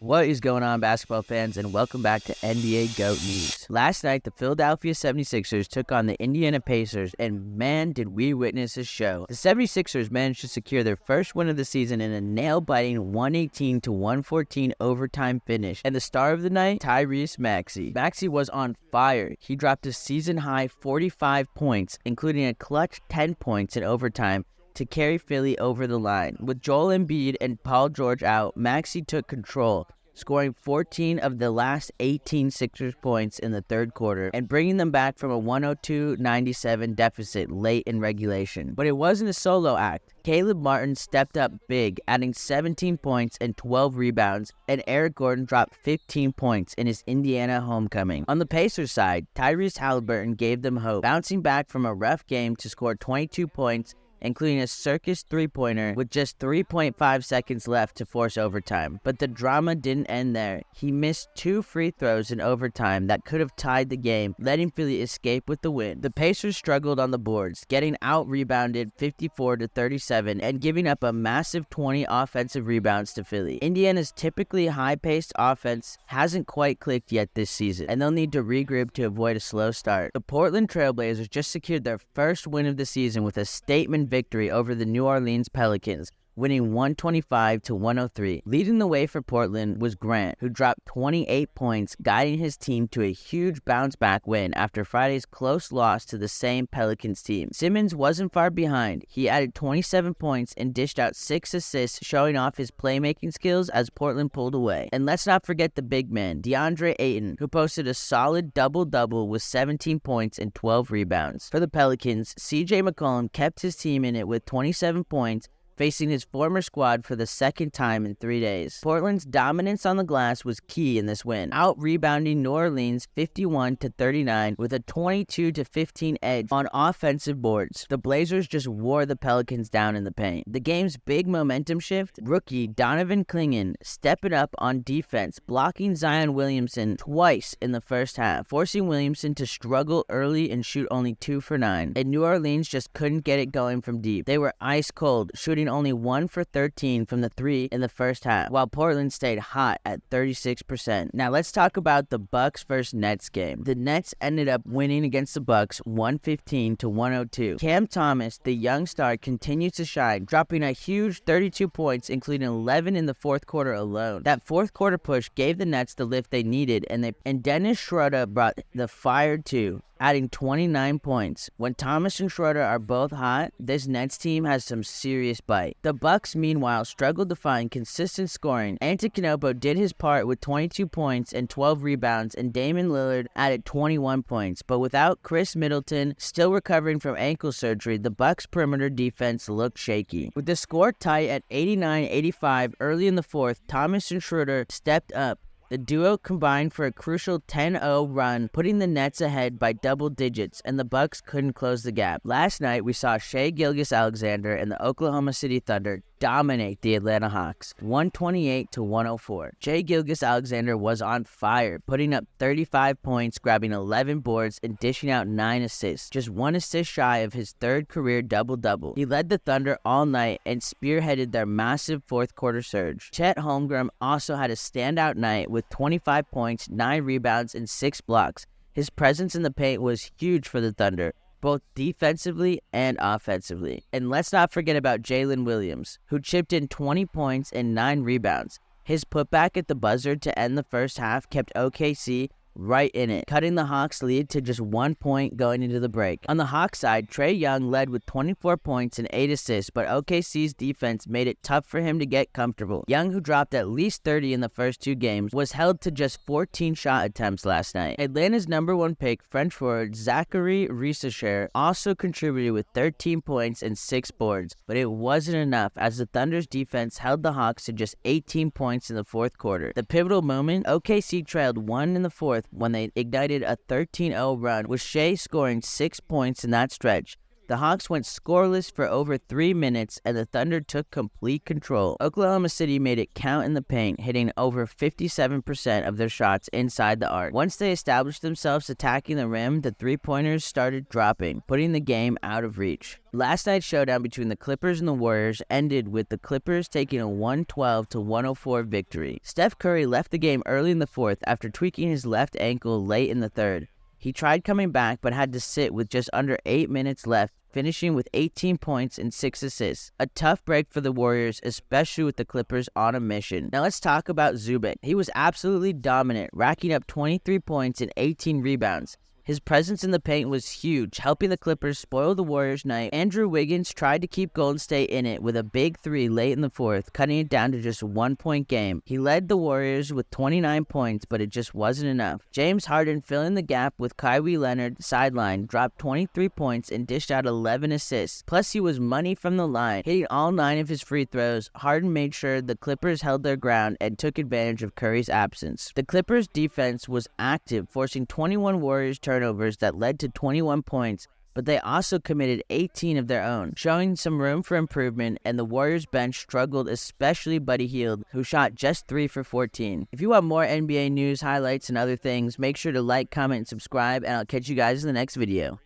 What is going on, basketball fans, and welcome back to NBA GOAT News. Last night, the Philadelphia 76ers took on the Indiana Pacers, and man, did we witness a show. The 76ers managed to secure their first win of the season in a nail-biting 118-114 overtime finish, and the star of the night, Tyrese Maxey. Maxey was on fire. He dropped a season-high 45 points, including a clutch 10 points in overtime, to carry Philly over the line. With Joel Embiid and Paul George out, Maxey took control, scoring 14 of the last 18 Sixers points in the third quarter and bringing them back from a 102-97 deficit late in regulation. But it wasn't a solo act. Caleb Martin stepped up big, adding 17 points and 12 rebounds, and Eric Gordon dropped 15 points in his Indiana homecoming. On the Pacers side, Tyrese Halliburton gave them hope, bouncing back from a rough game to score 22 points, including a circus three-pointer with just 3.5 seconds left to force overtime. But the drama didn't end there. He missed 2 free throws in overtime that could have tied the game, letting Philly escape with the win. The Pacers struggled on the boards, getting out-rebounded 54-37 and giving up a massive 20 offensive rebounds to Philly. Indiana's typically high-paced offense hasn't quite clicked yet this season, and they'll need to regroup to avoid a slow start. The Portland Trailblazers just secured their first win of the season with a statement victory over the New Orleans Pelicans, winning 125-103. Leading the way for Portland was Grant, who dropped 28 points, guiding his team to a huge bounce-back win after Friday's close loss to the same Pelicans team. Simmons wasn't far behind. He added 27 points and dished out 6 assists, showing off his playmaking skills as Portland pulled away. And let's not forget the big man, DeAndre Ayton, who posted a solid double-double with 17 points and 12 rebounds. For the Pelicans, CJ McCollum kept his team in it with 27 points, facing his former squad for the second time in 3 days. Portland's dominance on the glass was key in this win, out-rebounding New Orleans 51-39 with a 22-15 edge on offensive boards. The Blazers just wore the Pelicans down in the paint. The game's big momentum shift, rookie Donovan Clingan stepping up on defense, blocking Zion Williamson twice in the first half, forcing Williamson to struggle early and shoot only 2 for 9. And New Orleans just couldn't get it going from deep. They were ice cold, shooting only 1 for 13 from the 3 in the first half, while Portland stayed hot at 36%. Now let's talk about the Bucks vs Nets game. The Nets ended up winning against the Bucks 115-102. Cam Thomas, the young star, continues to shine, dropping a huge 32 points, including 11 in the fourth quarter alone. That fourth quarter push gave the Nets the lift they needed, and Dennis Schroeder brought the fire too, adding 29 points. When Thomas and Schroeder are both hot, this Nets team has some serious bite. The Bucks, meanwhile, struggled to find consistent scoring. Antetokounmpo did his part with 22 points and 12 rebounds, and Damian Lillard added 21 points. But without Chris Middleton still recovering from ankle surgery, the Bucks' perimeter defense looked shaky. With the score tight at 89-85 early in the fourth, Thomas and Schroeder stepped up. The duo combined for a crucial 10-0 run, putting the Nets ahead by double digits, and the Bucks couldn't close the gap. Last night, we saw gilgeous-alexander and the Oklahoma City Thunder dominate the Atlanta Hawks, 128-104. Gilgeous-Alexander was on fire, putting up 35 points, grabbing 11 boards, and dishing out 9 assists, just 1 assist shy of his third career double-double. He led the Thunder all night and spearheaded their massive fourth-quarter surge. Chet Holmgren also had a standout night with 25 points, 9 rebounds, and 6 blocks. His presence in the paint was huge for the Thunder, both defensively and offensively. And let's not forget about Jalen Williams, who chipped in 20 points and 9 rebounds. His putback at the buzzer to end the first half kept OKC right in it, cutting the Hawks' lead to just 1 point going into the break. On the Hawks side, Trae Young led with 24 points and 8 assists, but OKC's defense made it tough for him to get comfortable. Young, who dropped at least 30 in the first 2 games, was held to just 14 shot attempts last night. Atlanta's number 1 pick, French forward Zachary Risacher, also contributed with 13 points and 6 boards, but it wasn't enough as the Thunder's defense held the Hawks to just 18 points in the fourth quarter. The pivotal moment, OKC trailed 1 in the fourth when they ignited a 13-0 run, with Shea scoring 6 points in that stretch. The Hawks went scoreless for over 3 minutes, and the Thunder took complete control. Oklahoma City made it count in the paint, hitting over 57% of their shots inside the arc. Once they established themselves attacking the rim, the three-pointers started dropping, putting the game out of reach. Last night's showdown between the Clippers and the Warriors ended with the Clippers taking a 112-104 victory. Steph Curry left the game early in the fourth after tweaking his left ankle late in the third. He tried coming back but had to sit with just under 8 minutes left, finishing with 18 points and 6 assists. A tough break for the Warriors, especially with the Clippers on a mission. Now let's talk about Zubac. He was absolutely dominant, racking up 23 points and 18 rebounds. His presence in the paint was huge, helping the Clippers spoil the Warriors' night. Andrew Wiggins tried to keep Golden State in it with a big three late in the fourth, cutting it down to just a 1-point game. He led the Warriors with 29 points, but it just wasn't enough. James Harden, filling the gap with Kawhi Leonard sideline, dropped 23 points and dished out 11 assists. Plus, he was money from the line. Hitting all 9 of his free throws, Harden made sure the Clippers held their ground and took advantage of Curry's absence. The Clippers' defense was active, forcing 21 Warriors turnovers that led to 21 points, but they also committed 18 of their own, showing some room for improvement, and the Warriors bench struggled, especially Buddy Hield, who shot just 3 for 14. If you want more NBA news, highlights, and other things, make sure to like, comment, and subscribe, and I'll catch you guys in the next video.